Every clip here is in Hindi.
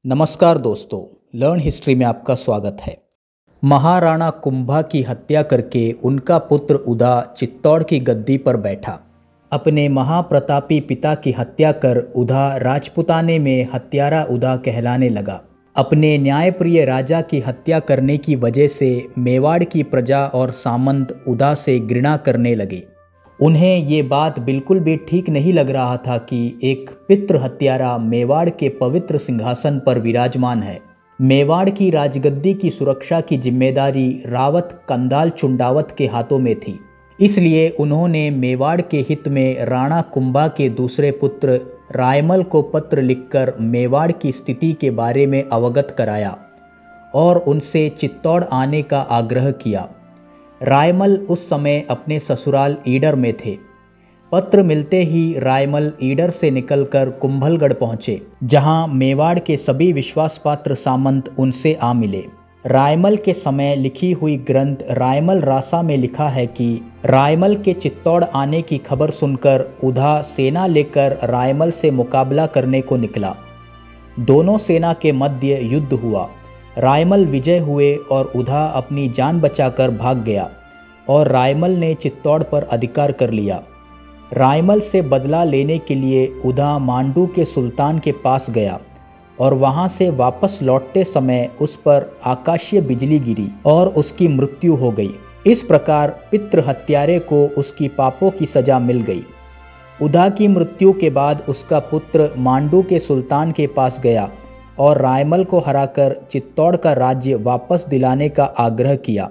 नमस्कार दोस्तों, लर्न हिस्ट्री में आपका स्वागत है। महाराणा कुंभा की हत्या करके उनका पुत्र उदा चित्तौड़ की गद्दी पर बैठा। अपने महाप्रतापी पिता की हत्या कर उदा राजपुताने में हत्यारा उदा कहलाने लगा। अपने न्यायप्रिय राजा की हत्या करने की वजह से मेवाड़ की प्रजा और सामंत उदा से घृणा करने लगे। उन्हें ये बात बिल्कुल भी ठीक नहीं लग रहा था कि एक पितृ हत्यारा मेवाड़ के पवित्र सिंहासन पर विराजमान है। मेवाड़ की राजगद्दी की सुरक्षा की जिम्मेदारी रावत कंदाल चुंडावत के हाथों में थी। इसलिए उन्होंने मेवाड़ के हित में राणा कुंभा के दूसरे पुत्र रायमल को पत्र लिखकर मेवाड़ की स्थिति के बारे में अवगत कराया और उनसे चित्तौड़ आने का आग्रह किया। रायमल उस समय अपने ससुराल ईडर में थे। पत्र मिलते ही रायमल ईडर से निकलकर कुंभलगढ़ पहुंचे, जहां मेवाड़ के सभी विश्वासपात्र सामंत उनसे आ मिले। रायमल के समय लिखी हुई ग्रंथ रायमल रासा में लिखा है कि रायमल के चित्तौड़ आने की खबर सुनकर उदा सेना लेकर रायमल से मुकाबला करने को निकला। दोनों सेना के मध्य युद्ध हुआ। रायमल विजय हुए और उदा अपनी जान बचाकर भाग गया और रायमल ने चित्तौड़ पर अधिकार कर लिया। रायमल से बदला लेने के लिए उदा मांडू के सुल्तान के पास गया और वहां से वापस लौटते समय उस पर आकाशीय बिजली गिरी और उसकी मृत्यु हो गई। इस प्रकार पितृ हत्यारे को उसकी पापों की सजा मिल गई। उदा की मृत्यु के बाद उसका पुत्र मांडू के सुल्तान के पास गया और रायमल को हराकर चित्तौड़ का राज्य वापस दिलाने का आग्रह किया।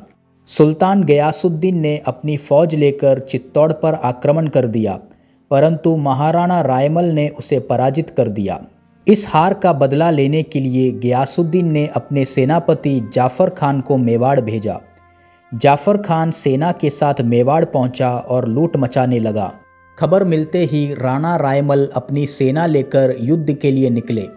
सुल्तान गयासुद्दीन ने अपनी फौज लेकर चित्तौड़ पर आक्रमण कर दिया, परंतु महाराणा रायमल ने उसे पराजित कर दिया। इस हार का बदला लेने के लिए गयासुद्दीन ने अपने सेनापति जाफर खान को मेवाड़ भेजा। जाफर खान सेना के साथ मेवाड़ पहुंचा और लूट मचाने लगा। खबर मिलते ही राणा रायमल अपनी सेना लेकर युद्ध के लिए निकले।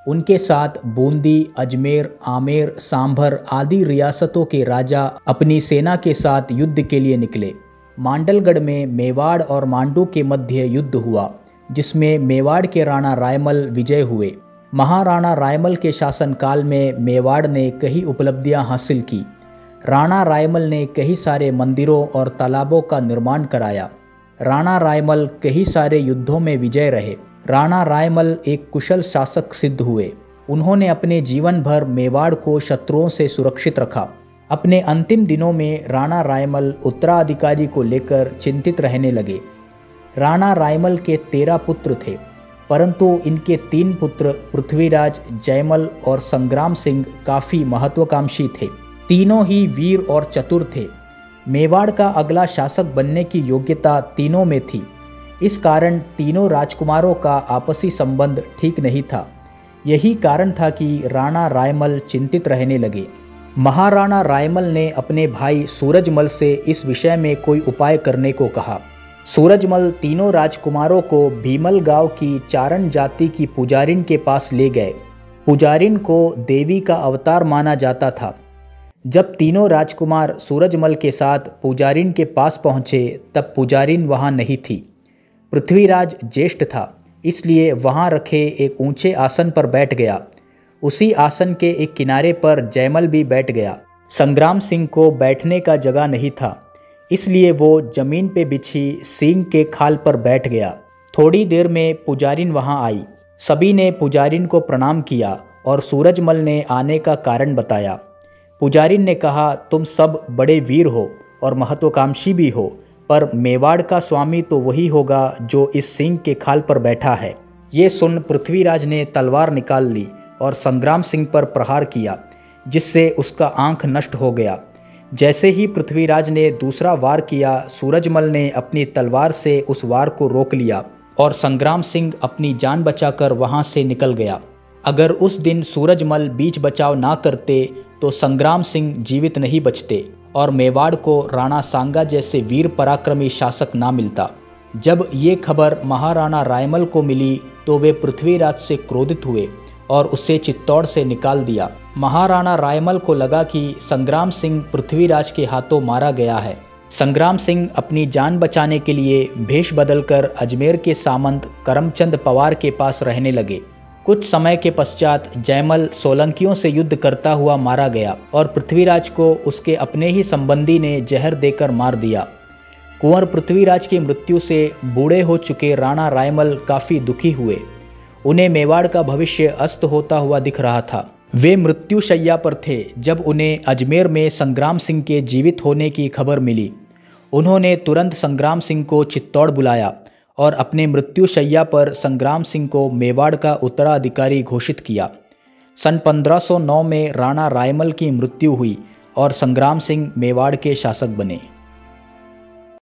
उनके साथ बूंदी, अजमेर, आमेर, सांभर आदि रियासतों के राजा अपनी सेना के साथ युद्ध के लिए निकले। मांडलगढ़ में मेवाड़ और मांडू के मध्य युद्ध हुआ, जिसमें मेवाड़ के राणा रायमल विजय हुए। महाराणा रायमल के शासनकाल में मेवाड़ ने कई उपलब्धियां हासिल की। राणा रायमल ने कई सारे मंदिरों और तालाबों का निर्माण कराया। राणा रायमल कई सारे युद्धों में विजय रहे। राणा रायमल एक कुशल शासक सिद्ध हुए। उन्होंने अपने जीवन भर मेवाड़ को शत्रुओं से सुरक्षित रखा। अपने अंतिम दिनों में राणा रायमल उत्तराधिकारी को लेकर चिंतित रहने लगे। राणा रायमल के 13 पुत्र थे, परंतु इनके 3 पुत्र पृथ्वीराज, जयमल और संग्राम सिंह काफ़ी महत्वाकांक्षी थे। तीनों ही वीर और चतुर थे। मेवाड़ का अगला शासक बनने की योग्यता तीनों में थी। इस कारण तीनों राजकुमारों का आपसी संबंध ठीक नहीं था। यही कारण था कि राणा रायमल चिंतित रहने लगे। महाराणा रायमल ने अपने भाई सूरजमल से इस विषय में कोई उपाय करने को कहा। सूरजमल तीनों राजकुमारों को भीमल गांव की चारण जाति की पुजारिन के पास ले गए। पुजारिन को देवी का अवतार माना जाता था। जब तीनों राजकुमार सूरजमल के साथ पुजारिन के पास पहुँचे तब पुजारिन वहाँ नहीं थी। पृथ्वीराज ज्येष्ठ था, इसलिए वहाँ रखे एक ऊंचे आसन पर बैठ गया। उसी आसन के एक किनारे पर जयमल भी बैठ गया। संग्राम सिंह को बैठने का जगह नहीं था, इसलिए वो जमीन पे बिछी सींग के खाल पर बैठ गया। थोड़ी देर में पुजारिन वहाँ आई। सभी ने पुजारिन को प्रणाम किया और सूरजमल ने आने का कारण बताया। पुजारिन ने कहा, तुम सब बड़े वीर हो और महत्वाकांक्षी भी हो, पर मेवाड़ का स्वामी तो वही होगा जो इस सिंह के खाल पर बैठा है। ये सुन पृथ्वीराज ने तलवार निकाल ली और संग्राम सिंह पर प्रहार किया, जिससे उसका आंख नष्ट हो गया। जैसे ही पृथ्वीराज ने दूसरा वार किया, सूरजमल ने अपनी तलवार से उस वार को रोक लिया और संग्राम सिंह अपनी जान बचाकर वहां से निकल गया। अगर उस दिन सूरजमल बीच बचाव ना करते तो संग्राम सिंह जीवित नहीं बचते और मेवाड़ को राणा सांगा जैसे वीर पराक्रमी शासक ना मिलता। जब ये खबर महाराणा रायमल को मिली तो वे पृथ्वीराज से क्रोधित हुए और उसे चित्तौड़ से निकाल दिया। महाराणा रायमल को लगा कि संग्राम सिंह पृथ्वीराज के हाथों मारा गया है। संग्राम सिंह अपनी जान बचाने के लिए भेष बदलकर अजमेर के सामंत करमचंद पवार के पास रहने लगे। कुछ समय के पश्चात जयमल सोलंकियों से युद्ध करता हुआ मारा गया और पृथ्वीराज को उसके अपने ही संबंधी ने जहर देकर मार दिया। कुंवर पृथ्वीराज की मृत्यु से बूढ़े हो चुके राणा रायमल काफ़ी दुखी हुए। उन्हें मेवाड़ का भविष्य अस्त होता हुआ दिख रहा था। वे मृत्युशैया पर थे जब उन्हें अजमेर में संग्राम सिंह के जीवित होने की खबर मिली। उन्होंने तुरंत संग्राम सिंह को चित्तौड़ बुलाया और अपने मृत्युशैया पर संग्राम सिंह को मेवाड़ का उत्तराधिकारी घोषित किया। सन 1509 में राणा रायमल की मृत्यु हुई और संग्राम सिंह मेवाड़ के शासक बने।